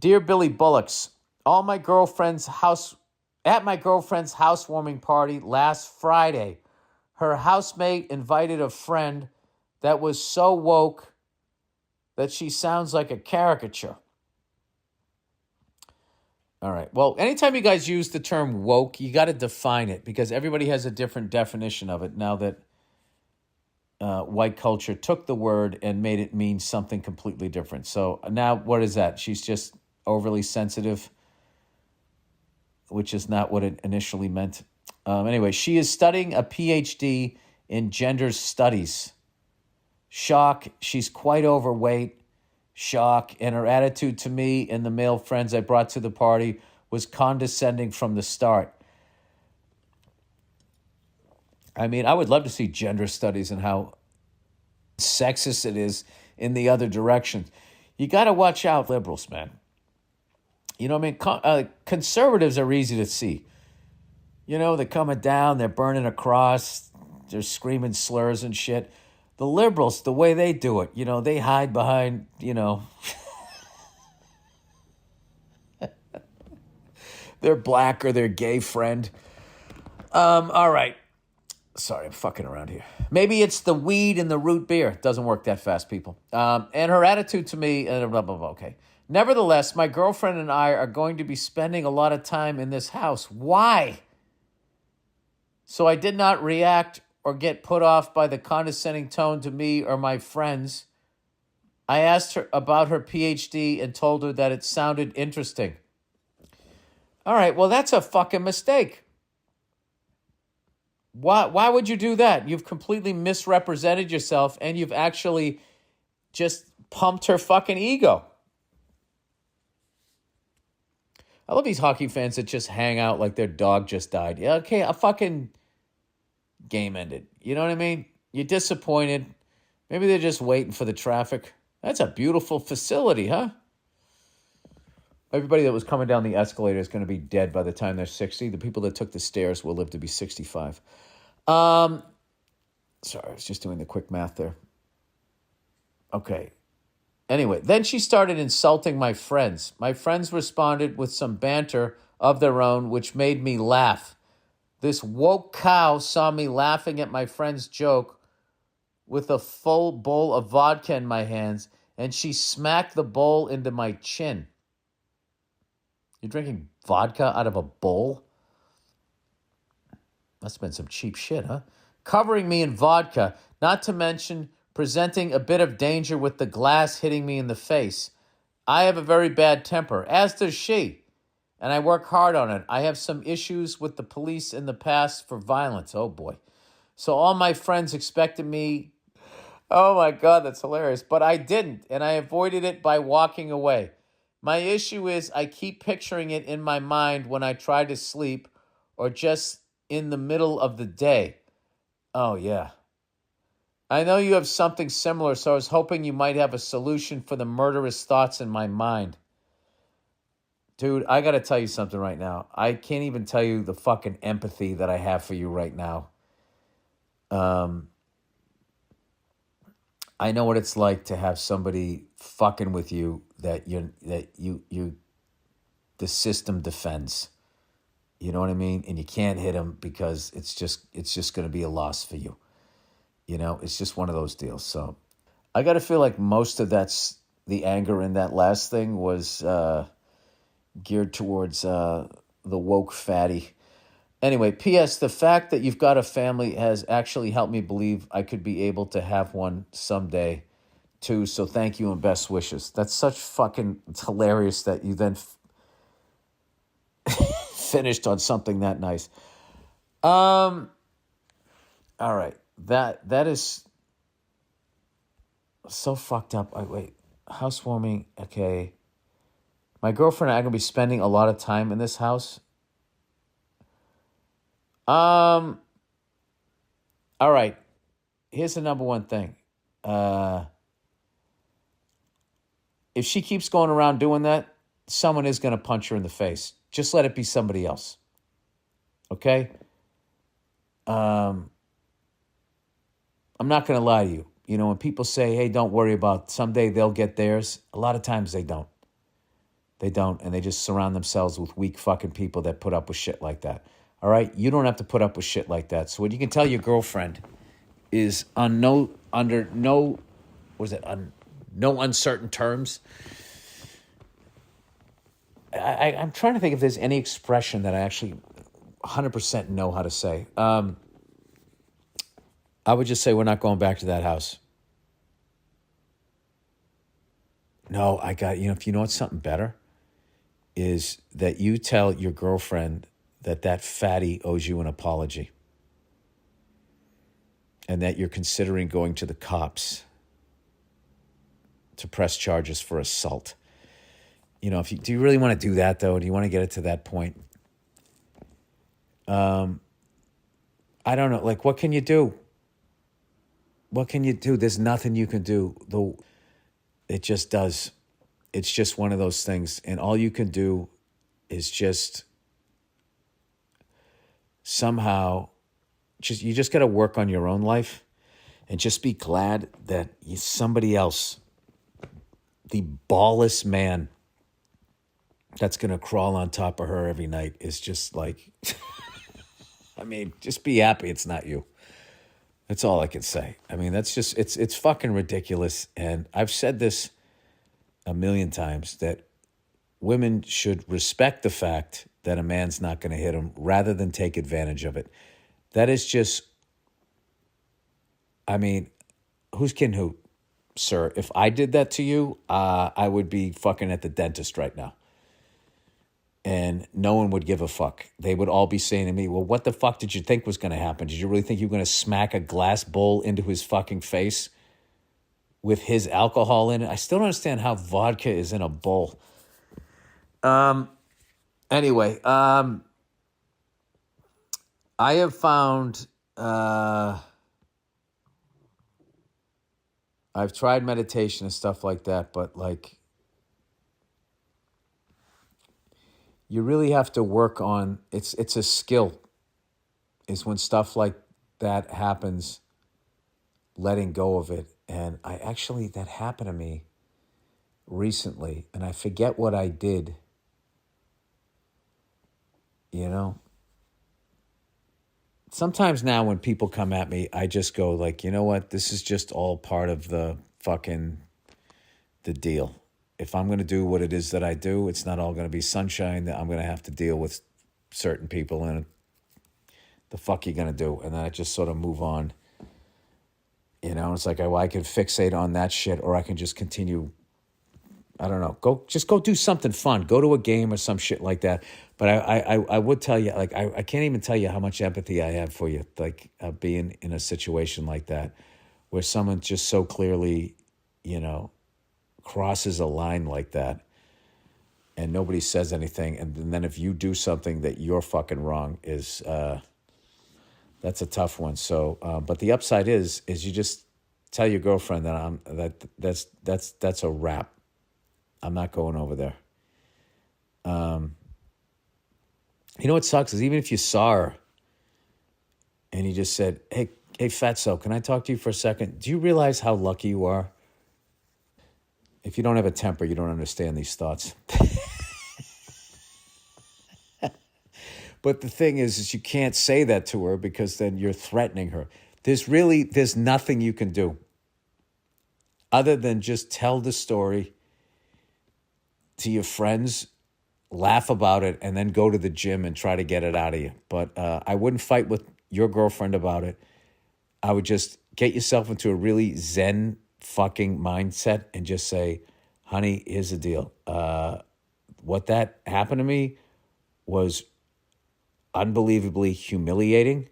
Dear Billy Bullocks, all my girlfriend's house at my girlfriend's housewarming party last Friday, her housemate invited a friend that was so woke that she sounds like a caricature. All right. Well, anytime you guys use the term woke, you got to define it because everybody has a different definition of it now that white culture took the word and made it mean something completely different. So now what is that? She's just overly sensitive, which is not what it initially meant. Anyway, she is studying a PhD in gender studies. Shock. She's quite overweight. Shock. And her attitude to me and the male friends I brought to the party was condescending from the start. I mean, I would love to see gender studies and how sexist it is in the other direction. You got to watch out, liberals, man. You know what I mean? Conservatives are easy to see. You know, they're coming down, they're burning a cross, they're screaming slurs and shit. The liberals, the way they do it, you know, they hide behind, you know, their black or their gay friend. All right. Sorry, I'm fucking around here. Maybe it's the weed and the root beer. It doesn't work that fast, people. And her attitude to me, blah, blah, blah, okay. Nevertheless, my girlfriend and I are going to be spending a lot of time in this house. Why? So I did not react or get put off by the condescending tone to me or my friends. I asked her about her PhD and told her that it sounded interesting. All right, well, that's a fucking mistake. Why would you do that? You've completely misrepresented yourself and you've actually just pumped her fucking ego. I love these hockey fans that just hang out like their dog just died. Yeah, okay, a fucking game ended. You know what I mean? You're disappointed. Maybe they're just waiting for the traffic. That's a beautiful facility, huh? Everybody that was coming down the escalator is going to be dead by the time they're 60. The people that took the stairs will live to be 65. Sorry, I was just doing the quick math there. Okay. Anyway, then she started insulting my friends. My friends responded with some banter of their own, which made me laugh. This woke cow saw me laughing at my friend's joke with a full bowl of vodka in my hands, and she smacked the bowl into my chin. You're drinking vodka out of a bowl? Must have been some cheap shit, huh? Covering me in vodka, not to mention presenting a bit of danger with the glass hitting me in the face. I have a very bad temper, as does she, and I work hard on it. I have some issues with the police in the past for violence. Oh, boy. So all my friends expected me. Oh, my God, that's hilarious. But I didn't, and I avoided it by walking away. My issue is I keep picturing it in my mind when I try to sleep or just in the middle of the day. Oh, yeah. I know you have something similar, so I was hoping you might have a solution for the murderous thoughts in my mind. Dude, I got to tell you something right now. I can't even tell you the fucking empathy that I have for you right now. I know what it's like to have somebody fucking with you that the system defends. You know what I mean? And you can't hit them because it's just going to be a loss for you. You know, it's just one of those deals. So I got to feel like most of that's the anger in that last thing was geared towards the woke fatty. Anyway, P.S. The fact that you've got a family has actually helped me believe I could be able to have one someday, too. So thank you and best wishes. That's such fucking, it's hilarious that you then finished on something that nice. All right. That is so fucked up. Wait, housewarming. Okay. My girlfriend and I are going to be spending a lot of time in this house. All right. Here's the number one thing. If she keeps going around doing that, someone is going to punch her in the face. Just let it be somebody else. Okay? I'm not going to lie to you. You know, when people say, hey, don't worry about it, someday they'll get theirs, a lot of times they don't. They don't, and they just surround themselves with weak fucking people that put up with shit like that. All right? You don't have to put up with shit like that. So what you can tell your girlfriend is no uncertain terms. I'm trying to think if there's any expression that I actually 100% know how to say. I would just say we're not going back to that house. No, if you know what's something better, is that you tell your girlfriend that fatty owes you an apology. And that you're considering going to the cops to press charges for assault. Do you really want to do that, though? Do you want to get it to that point? I don't know. Like, what can you do? What can you do? There's nothing you can do. Though it just does. It's just one of those things. And all you can do is just somehow, you just got to work on your own life and just be glad that somebody else, the ballless man that's going to crawl on top of her every night, is just like, I mean, just be happy it's not you. That's all I can say. I mean, that's just, it's fucking ridiculous. And I've said this a million times, that women should respect the fact that a man's not going to hit them rather than take advantage of it. That is just, I mean, who's kidding who, sir? If I did that to you, I would be fucking at the dentist right now. And no one would give a fuck. They would all be saying to me, well, what the fuck did you think was going to happen? Did you really think you were going to smack a glass bowl into his fucking face with his alcohol in it? I still don't understand how vodka is in a bowl. Anyway, I have found, I've tried meditation and stuff like that, but like, you really have to work on, it's a skill, is when stuff like that happens, letting go of it. And that happened to me recently, and I forget what I did, Sometimes now when people come at me, I just go like, you know what? This is just all part of the deal. If I'm going to do what it is that I do, it's not all going to be sunshine. That I'm going to have to deal with certain people, and the fuck you going to do? And then I just sort of move on. It's like, I can fixate on that shit, or I can just continue. I don't know. Go do something fun. Go to a game or some shit like that. But I would tell you, like, I can't even tell you how much empathy I have for you, like, being in a situation like that, where someone just so clearly, crosses a line like that, and nobody says anything, and then if you do something that you're fucking wrong, is that's a tough one. So, but the upside is you just tell your girlfriend that's a wrap. I'm not going over there. What sucks is, even if you saw her and you just said, hey, fatso, can I talk to you for a second? Do you realize how lucky you are? If you don't have a temper, you don't understand these thoughts. But the thing is you can't say that to her, because then you're threatening her. There's nothing you can do other than just tell the story to your friends, laugh about it, and then go to the gym and try to get it out of you. But I wouldn't fight with your girlfriend about it. I would just get yourself into a really zen fucking mindset and just say, honey, here's the deal. What that happened to me was unbelievably humiliating.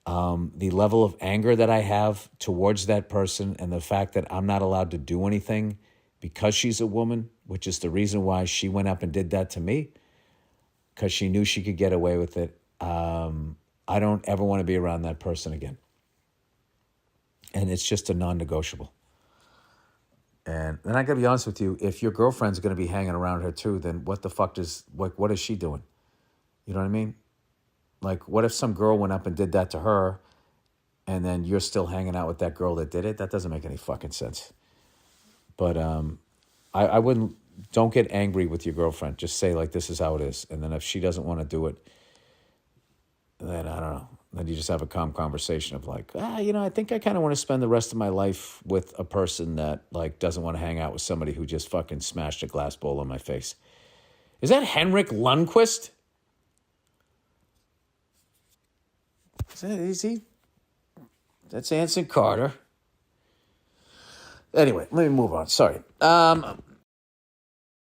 The level of anger that I have towards that person, and the fact that I'm not allowed to do anything because she's a woman, which is the reason why she went up and did that to me, because she knew she could get away with it. I don't ever want to be around that person again. And it's just a non-negotiable. And then I got to be honest with you, if your girlfriend's going to be hanging around her too, then what the fuck what is she doing? You know what I mean? Like, what if some girl went up and did that to her, and then you're still hanging out with that girl that did it? That doesn't make any fucking sense. But I wouldn't don't get angry with your girlfriend. Just say, like, this is how it is. And then if she doesn't want to do it, then I don't know. Then you just have a calm conversation of like, I think I kind of want to spend the rest of my life with a person that like doesn't want to hang out with somebody who just fucking smashed a glass bowl on my face. Is that Henrik Lundqvist? Is he? That's Anson Carter. Anyway, let me move on. Sorry.